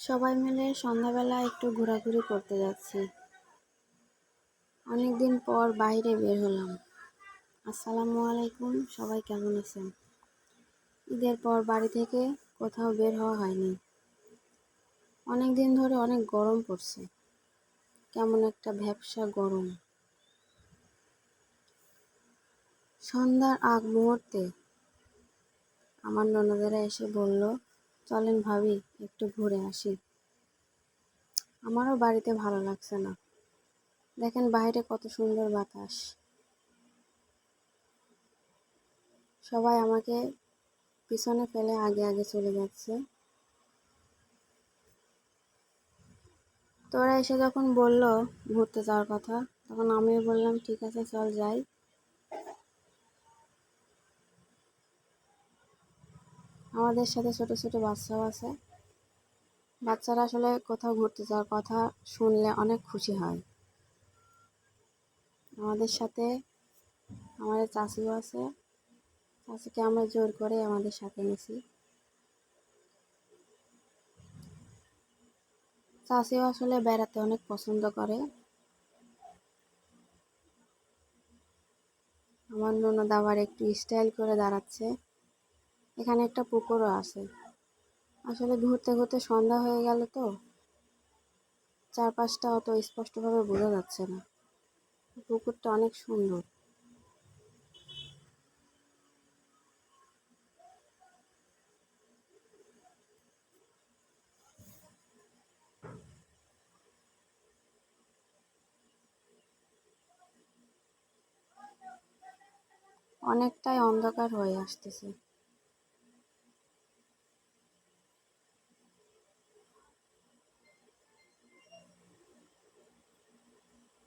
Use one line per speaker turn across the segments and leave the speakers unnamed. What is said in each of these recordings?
সবাই মিলে সন্ধ্যাবেলা একটু ঘোরাঘুরি করতে যাচ্ছি। অনেকদিন পর বাইরে বের হলাম। আসসালামু আলাইকুম, সবাই কেমন আছেন? ঈদের পর বাড়ি থেকে কোথাও বের হওয়া হয়নি। অনেকদিন ধরে অনেক গরম পড়ছে, কেমন একটা ভ্যাপসা গরম। সন্ধ্যার আগ মুহূর্তে আমার ননদেরা এসে বলল, চলেন ভাবি একটু ঘুরে আসি। আমারও বাড়িতে ভালো লাগছে না। দেখেন বাইরে কত সুন্দর বাতাস। সবাই আমাকে পিছনে ফেলে আগে আগে চলে যাচ্ছে। তোরা এসে যখন বলল ঘুরতে যাওয়ার কথা, তখন আমিও বললাম ঠিক আছে চল যাই। আমাদের সাথে ছোট ছোট বাচ্চাও আছে। বাচ্চারা আসলে কোথাও ঘুরতে যাওয়ার কথা শুনলে অনেক খুশি হয়। আমাদের সাথে আমাদের চাচিও আছে। চাচিকে আমরা জোর করে আমাদের সাথে নিছি। চাচিও আসলে বেড়াতে অনেক পছন্দ করে। আমার ননদ আবার একটু স্টাইল করে দাঁড়াচ্ছে। এখানে একটা পুকুরও আছে। আসলে ঘুরতে ঘুরতে সন্ধ্যা হয়ে গেল তো, চারপাশটা অত স্পষ্টভাবে বোঝা যাচ্ছে না। পুকুরটা অনেক সুন্দর। অনেকটাই অন্ধকার হয়ে আসতেছে।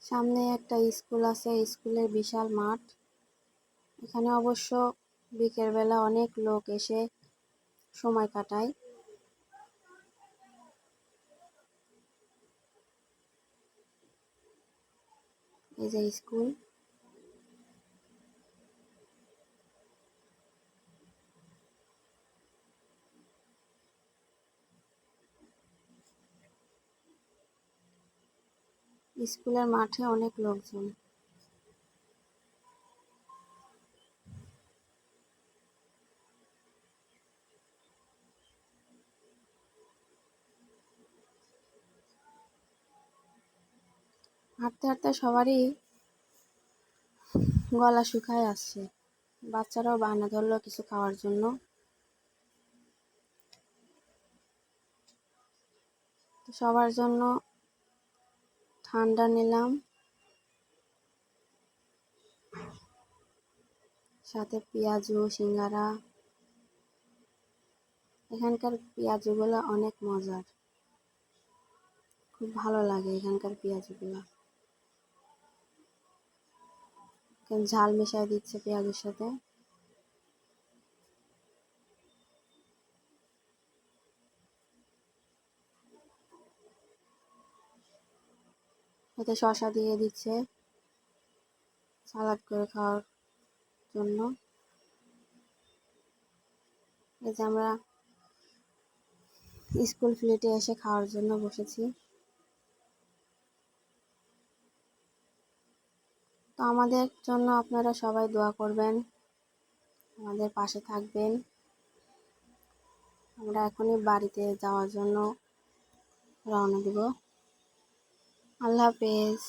সামনে একটা স্কুল আছে, স্কুলের বিশাল মাঠ। এখানে অবশ্য বিকেলবেলা অনেক লোক এসে সময় কাটায়। এই যে স্কুল। স্কুলের মাঠে অনেক লোকজন। হাঁটতে হাঁটতে সবারই গলা শুকায় আসছে। বাচ্চারাও বায়না ধরলো কিছু খাওয়ার জন্য। তো সবার জন্য ঠান্ডা নিলাম, সাথে পেঁয়াজু, সিঙ্গারা। এখানকার পেঁয়াজুগুলো অনেক মজার, খুব ভালো লাগে এখানকার পেঁয়াজুগুলো। ঝাল মিশিয়ে দিচ্ছে পেঁয়াজের সাথে। এতে শসা দিয়ে দিচ্ছে সালাদ করে খাওয়ার জন্য। এই যে আমরা স্কুল ফ্লেটে এসে খাওয়ার জন্য বসেছি। তো আমাদের জন্য আপনারা সবাই দোয়া করবেন, আমাদের পাশে থাকবেন। আমরা এখনই বাড়িতে যাওয়ার জন্য রওনা দিব। আল্লাহ হাফেজ।